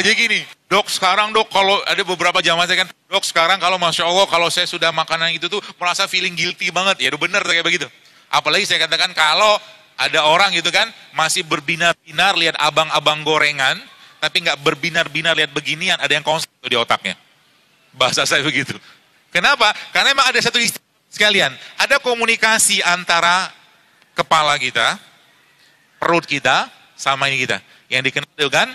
jadi gini, dok sekarang dok kalau ada beberapa jamaah saya kan, dok sekarang kalau Masya Allah kalau saya sudah makanan itu tuh merasa feeling guilty banget, ya udah bener kayak begitu. Apalagi saya katakan kalau ada orang gitu kan, masih berbinar-binar lihat abang-abang gorengan, tapi nggak berbinar-binar lihat beginian, ada yang konsep di otaknya. Bahasa saya begitu. Kenapa? Karena memang ada satu istilah sekalian, ada komunikasi antara kepala kita, perut kita, sama ini kita. Yang dikenal dengan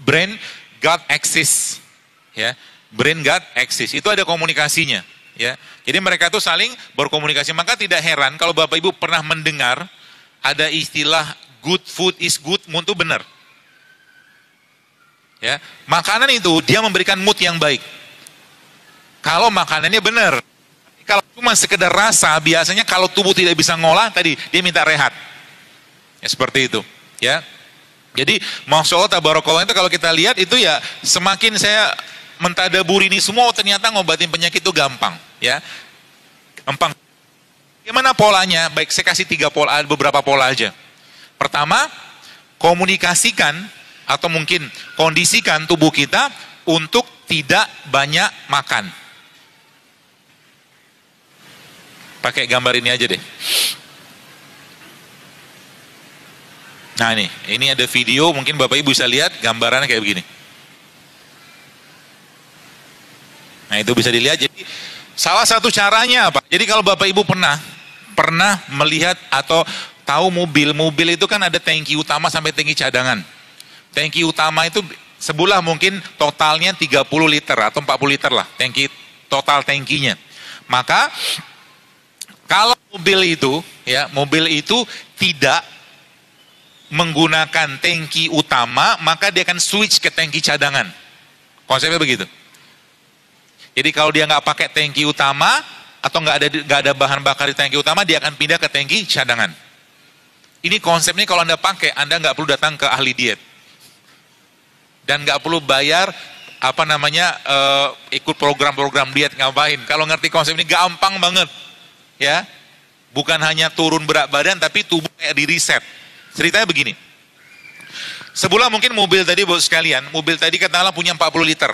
brain gut axis. Ya, brain gut axis. Itu ada komunikasinya. Ya, jadi mereka tuh saling berkomunikasi. Maka tidak heran kalau Bapak Ibu pernah mendengar ada istilah good food is good mood itu benar. Ya, makanan itu dia memberikan mood yang baik. Kalau makanannya benar. Kalau cuma sekedar rasa, biasanya kalau tubuh tidak bisa ngolah tadi dia minta rehat. Ya, seperti itu. Ya, jadi Masya Allah tabarakallah itu kalau kita lihat itu ya semakin saya mentadaburi ini semua, ternyata ngobatin penyakit itu gampang. Ya, gampang. Gimana polanya? Baik, saya kasih beberapa pola aja. Pertama, komunikasikan atau mungkin kondisikan tubuh kita untuk tidak banyak makan. Pakai gambar ini aja deh. Nah ini ada video, mungkin Bapak Ibu bisa lihat gambarannya kayak begini. Nah itu bisa dilihat, jadi salah satu caranya apa? Jadi kalau Bapak Ibu pernah melihat atau tahu mobil itu kan ada tangki utama sampai tangki cadangan. Tangki utama itu sebulan mungkin totalnya 30 liter atau 40 liter lah, total tangkinya. Maka kalau mobil itu tidak menggunakan tangki utama, maka dia akan switch ke tangki cadangan. Konsepnya begitu. Jadi kalau dia nggak pakai tangki utama atau nggak ada bahan bakar di tangki utama, dia akan pindah ke tangki cadangan. Ini konsepnya kalau Anda pakai, Anda nggak perlu datang ke ahli diet dan nggak perlu bayar ikut program-program diet ngapain. Kalau ngerti konsep ini gampang banget, ya. Bukan hanya turun berat badan, tapi tubuh kayak di reset. Ceritanya begini, sebulan mungkin mobil tadi buat sekalian, mobil tadi katakanlah punya 40 liter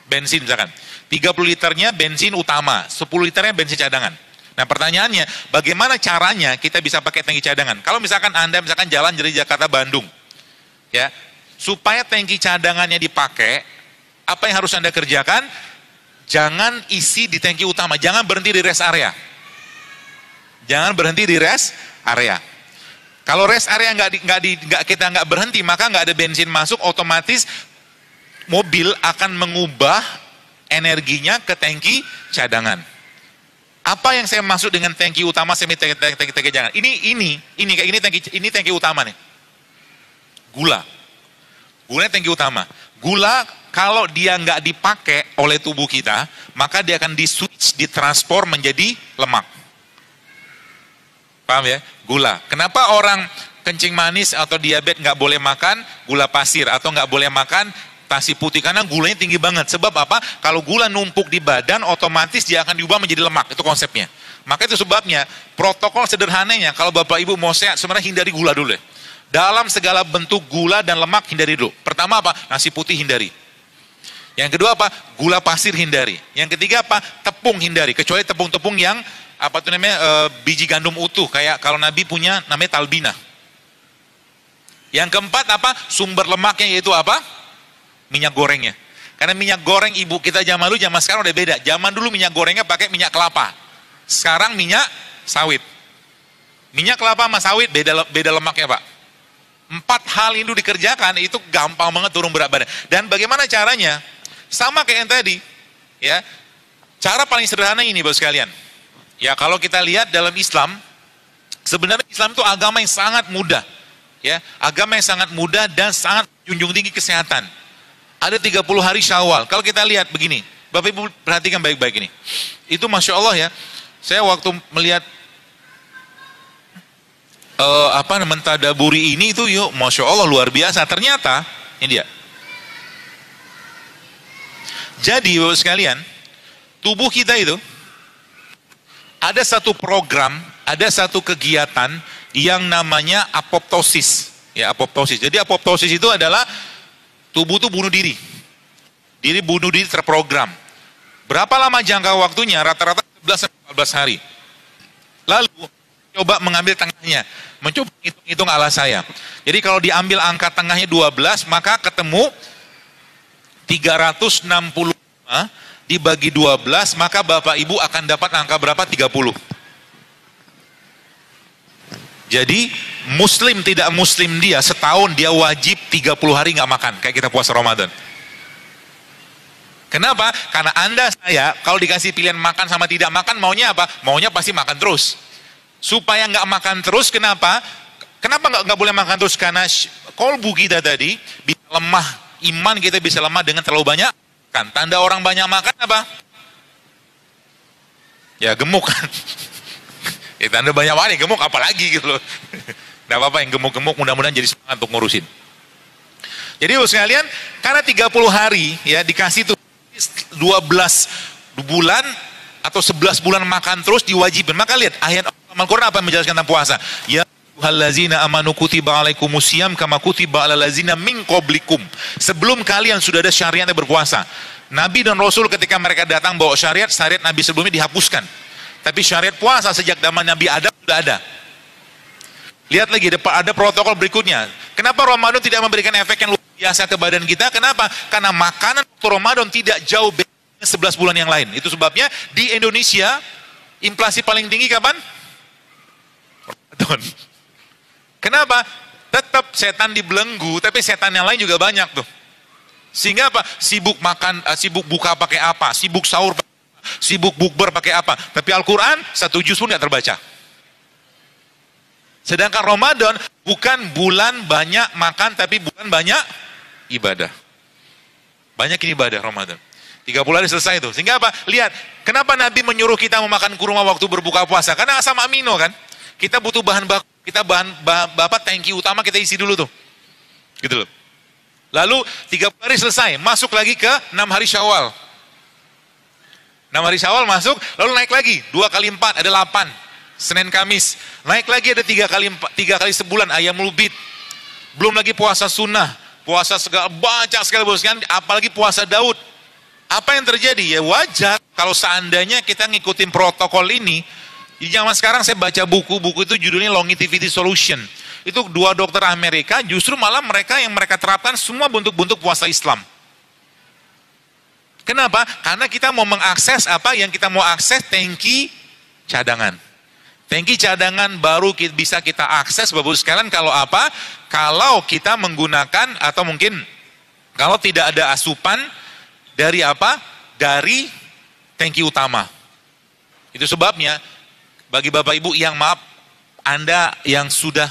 bensin misalkan, 30 liternya bensin utama, 10 liternya bensin cadangan. Nah pertanyaannya, bagaimana caranya kita bisa pakai tangki cadangan? Kalau misalkan Anda jalan dari Jakarta Bandung, ya, supaya tangki cadangannya dipakai, apa yang harus Anda kerjakan? Jangan isi di tangki utama, jangan berhenti di rest area. Jangan berhenti di rest area. Kalau rest area kita nggak berhenti, maka nggak ada bensin masuk, otomatis mobil akan mengubah energinya ke tangki cadangan. Apa yang saya maksud dengan tangki utama, semi tangki cadangan? Ini tangki utama nih. Gula tangki utama. Gula kalau dia nggak dipakai oleh tubuh kita, maka dia akan ditransform menjadi lemak. Paham ya? Gula. Kenapa orang kencing manis atau diabetes nggak boleh makan gula pasir atau nggak boleh makan nasi putih? Karena gulanya tinggi banget. Sebab apa? Kalau gula numpuk di badan, otomatis dia akan diubah menjadi lemak. Itu konsepnya. Maka itu sebabnya protokol sederhananya kalau Bapak Ibu mau sehat, sebenarnya hindari gula dulu ya. Dalam segala bentuk gula dan lemak hindari dulu. Pertama apa? Nasi putih hindari. Yang kedua apa? Gula pasir hindari. Yang ketiga apa? Tepung hindari. Kecuali tepung-tepung yang biji gandum utuh, kayak kalau Nabi punya namanya talbina. Yang keempat apa? Sumber lemaknya yaitu apa? Minyak gorengnya. Karena minyak goreng ibu kita zaman dulu, zaman sekarang udah beda. Zaman dulu minyak gorengnya pakai minyak kelapa. Sekarang minyak sawit. Minyak kelapa sama sawit beda lemaknya, Pak. 4 hal itu dikerjakan, itu gampang banget turun berat badan. Dan bagaimana caranya? Sama kayak yang tadi. Ya. Cara paling sederhana ini, Bapak sekalian. Ya, kalau kita lihat dalam Islam, sebenarnya Islam itu agama yang sangat mudah. Ya, agama yang sangat mudah dan sangat junjung tinggi kesehatan. Ada 30 hari Syawal. Kalau kita lihat begini, Bapak Ibu perhatikan baik-baik ini. Itu Masya Allah ya, saya waktu melihat mentadaburi ini itu yuk, Masya Allah luar biasa. Ternyata, ini dia. Jadi Bapak sekalian, tubuh kita itu ada satu program, ada satu kegiatan yang namanya apoptosis. Ya, apoptosis. Jadi apoptosis itu adalah Tubuh tuh bunuh diri. Diri bunuh diri terprogram. Berapa lama jangka waktunya? Rata-rata 11-14 hari. Lalu coba mengambil tengahnya. Mencoba hitung-hitung ala saya. Jadi kalau diambil angka tengahnya 12, maka ketemu 365 dibagi 12, maka Bapak Ibu akan dapat angka berapa? 30. Jadi muslim tidak muslim dia setahun dia wajib 30 hari nggak makan kayak kita puasa Ramadan. Kenapa? Karena Anda saya kalau dikasih pilihan makan sama tidak makan maunya apa? Maunya pasti makan terus. Supaya nggak makan terus kenapa? Kenapa nggak boleh makan terus? Karena kolbu kita tadi bisa lemah, iman kita bisa lemah dengan terlalu banyak. Kan tanda orang banyak makan apa? Ya gemuk kan. Ya tanda banyak makan ya gemuk apalagi gitu loh. Nggak apa-apa yang gemuk-gemuk mudah-mudahan jadi semangat untuk ngurusin. Jadi sekalian karena 30 hari ya dikasih tuh 12 bulan atau 11 bulan makan terus diwajibkan. Maka lihat ayat Al-Quran apa yang menjelaskan tentang puasa. Ya ayyuhallazina amanu kutiba alaikumusiyam kama kutiba alal ladzina min qablikum. Sebelum kalian sudah ada syariat yang berpuasa. Nabi dan Rasul ketika mereka datang bawa syariat Nabi sebelumnya dihapuskan. Tapi syariat puasa sejak zaman Nabi Adam sudah ada. Lihat lagi, ada protokol berikutnya. Kenapa Ramadan tidak memberikan efek yang luar biasa ke badan kita? Kenapa? Karena makanan waktu Ramadan tidak jauh beda dengan 11 bulan yang lain. Itu sebabnya di Indonesia, inflasi paling tinggi kapan? Ramadan. Kenapa? Tetap setan dibelenggu, tapi setan yang lain juga banyak tuh. Sehingga apa? Sibuk makan, sibuk buka pakai apa? Sibuk sahur pakai sibuk bukber pakai apa? Tapi Al-Quran satu juz pun tidak terbaca. Sedangkan Ramadan bukan bulan banyak makan, tapi bulan banyak ibadah. Banyak ini ibadah Ramadan. 30 hari selesai itu. Sehingga apa? Lihat, kenapa Nabi menyuruh kita memakan kurma waktu berbuka puasa? Karena asam amino kan. Kita butuh bahan baku, kita bapak tangki utama kita isi dulu tuh. Gitu loh. Lalu 30 hari selesai, masuk lagi ke 6 hari Syawal. 6 hari Syawal masuk, lalu naik lagi 2 kali 4 ada 8. Senin Kamis, naik lagi ada 3 kali sebulan Ayyamul Bid. Belum lagi puasa sunnah, puasa segala banyak sekali kan, apalagi puasa Daud. Apa yang terjadi? Ya wajar kalau seandainya kita ngikutin protokol ini. Di zaman sekarang saya baca buku itu judulnya Longevity Solution. Itu 2 dokter Amerika, justru malah mereka yang mereka terapkan semua bentuk-bentuk puasa Islam. Kenapa? Karena kita mau mengakses apa yang kita mau akses, tangki cadangan. Tangki cadangan baru bisa kita akses Bapak sekalian kalau apa? Kalau kita menggunakan atau mungkin kalau tidak ada asupan dari apa? Dari tangki utama. Itu sebabnya bagi Bapak Ibu yang maaf Anda yang sudah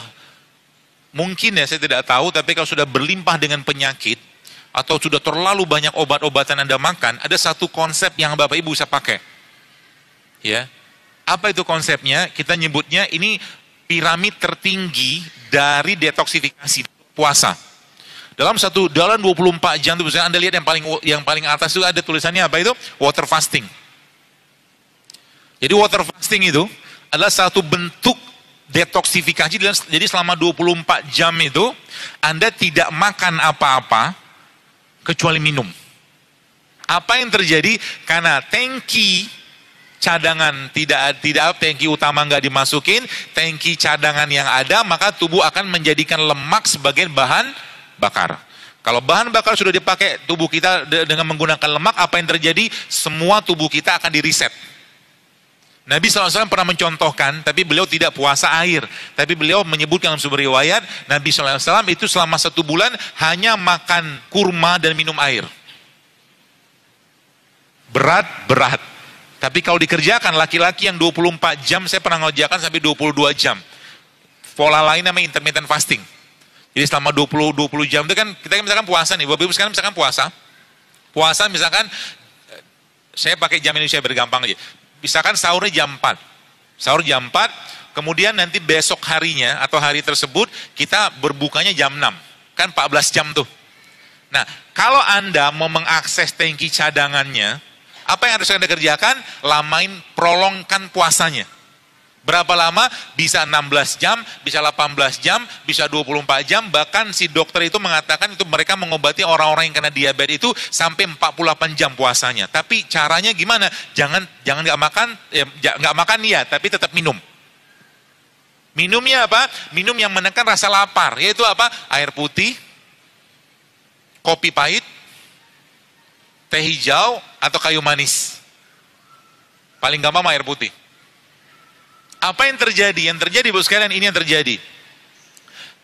mungkin ya saya tidak tahu tapi kalau sudah berlimpah dengan penyakit atau sudah terlalu banyak obat-obatan Anda makan, ada satu konsep yang Bapak Ibu bisa pakai. Ya. Apa itu konsepnya? Kita nyebutnya ini piramid tertinggi dari detoksifikasi puasa. Dalam 24 jam itu misalnya Anda lihat yang paling atas itu ada tulisannya apa itu? Water fasting. Jadi water fasting itu adalah satu bentuk detoksifikasi. Jadi selama 24 jam itu Anda tidak makan apa-apa kecuali minum. Apa yang terjadi? Karena tangki cadangan tidak tangki utama nggak dimasukin, tangki cadangan yang ada, maka tubuh akan menjadikan lemak sebagai bahan bakar. Kalau bahan bakar sudah dipakai tubuh kita dengan menggunakan lemak, apa yang terjadi? Semua tubuh kita akan di-reset. Nabi SAW pernah mencontohkan, tapi beliau tidak puasa air. Tapi beliau menyebutkan dalam sumber riwayat, Nabi SAW itu selama 1 bulan hanya makan kurma dan minum air. Berat. Tapi kalau dikerjakan, laki-laki yang 24 jam, saya pernah ngerjakan sampai 22 jam. Pola lain namanya intermittent fasting. Jadi selama 20 jam itu kan, kita misalkan puasa nih, Bapak Ibu sekarang misalkan puasa. Puasa misalkan, saya pakai jam Indonesia bergampang aja. Misalkan sahurnya jam 4. Sahur jam 4, kemudian nanti besok harinya atau hari tersebut kita berbukanya jam 6. Kan 14 jam tuh. Nah, kalau Anda mau mengakses tangki cadangannya, apa yang harus Anda kerjakan? Prolongkan puasanya. Berapa lama? Bisa 16 jam, bisa 18 jam, bisa 24 jam, bahkan si dokter itu mengatakan itu mereka mengobati orang-orang yang kena diabetes itu sampai 48 jam puasanya. Tapi caranya gimana? Jangan nggak makan, nggak makan ya, tapi tetap minum. Minumnya apa? Minum yang menekan rasa lapar, yaitu apa? Air putih, kopi pahit, teh hijau, atau kayu manis. Paling gampang air putih. Apa yang terjadi? Yang terjadi, Bu sekalian, ini yang terjadi.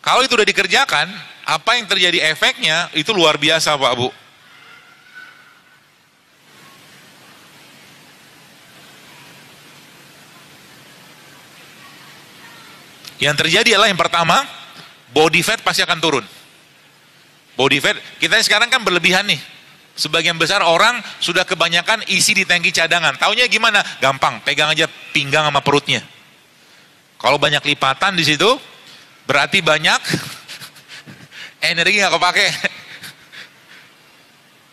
Kalau itu udah dikerjakan, apa yang terjadi efeknya, itu luar biasa Pak Bu. Yang terjadi adalah yang pertama, body fat pasti akan turun. Body fat, kita sekarang kan berlebihan nih. Sebagian besar orang sudah kebanyakan isi di tangki cadangan. Taunya gimana? Gampang, pegang aja pinggang sama perutnya. Kalau banyak lipatan di situ, berarti banyak energi nggak kepake.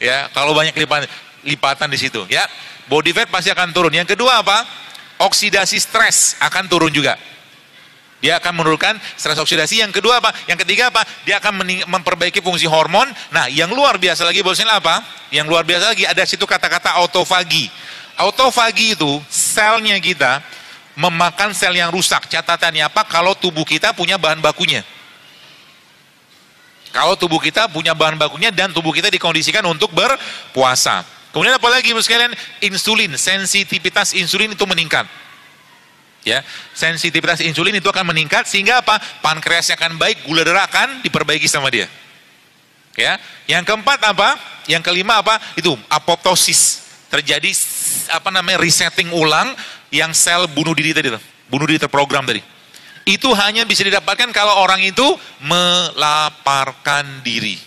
Ya, kalau banyak lipatan di situ, ya, body fat pasti akan turun. Yang kedua apa? Oksidasi stres akan turun juga. Dia akan menurunkan stres oksidasi. Yang kedua apa? Yang ketiga apa? Dia akan memperbaiki fungsi hormon. Nah, yang luar biasa lagi bosnya apa? Yang luar biasa lagi ada situ kata-kata autofagi. Autofagi itu selnya kita memakan sel yang rusak. Catatannya apa? Kalau tubuh kita punya bahan bakunya. Kalau tubuh kita punya bahan bakunya dan tubuh kita dikondisikan untuk berpuasa. Kemudian apa lagi Ibu sekalian? Insulin, sensitivitas insulin itu meningkat. Ya, sensitivitas insulin itu akan meningkat sehingga apa? Pankreasnya akan baik, gula darah akan diperbaiki sama dia. Ya, yang keempat apa? Yang kelima apa? Itu apoptosis. Terjadi apa namanya? Resetting ulang yang sel bunuh diri tadi, bunuh diri terprogram tadi. Itu hanya bisa didapatkan kalau orang itu melaparkan diri.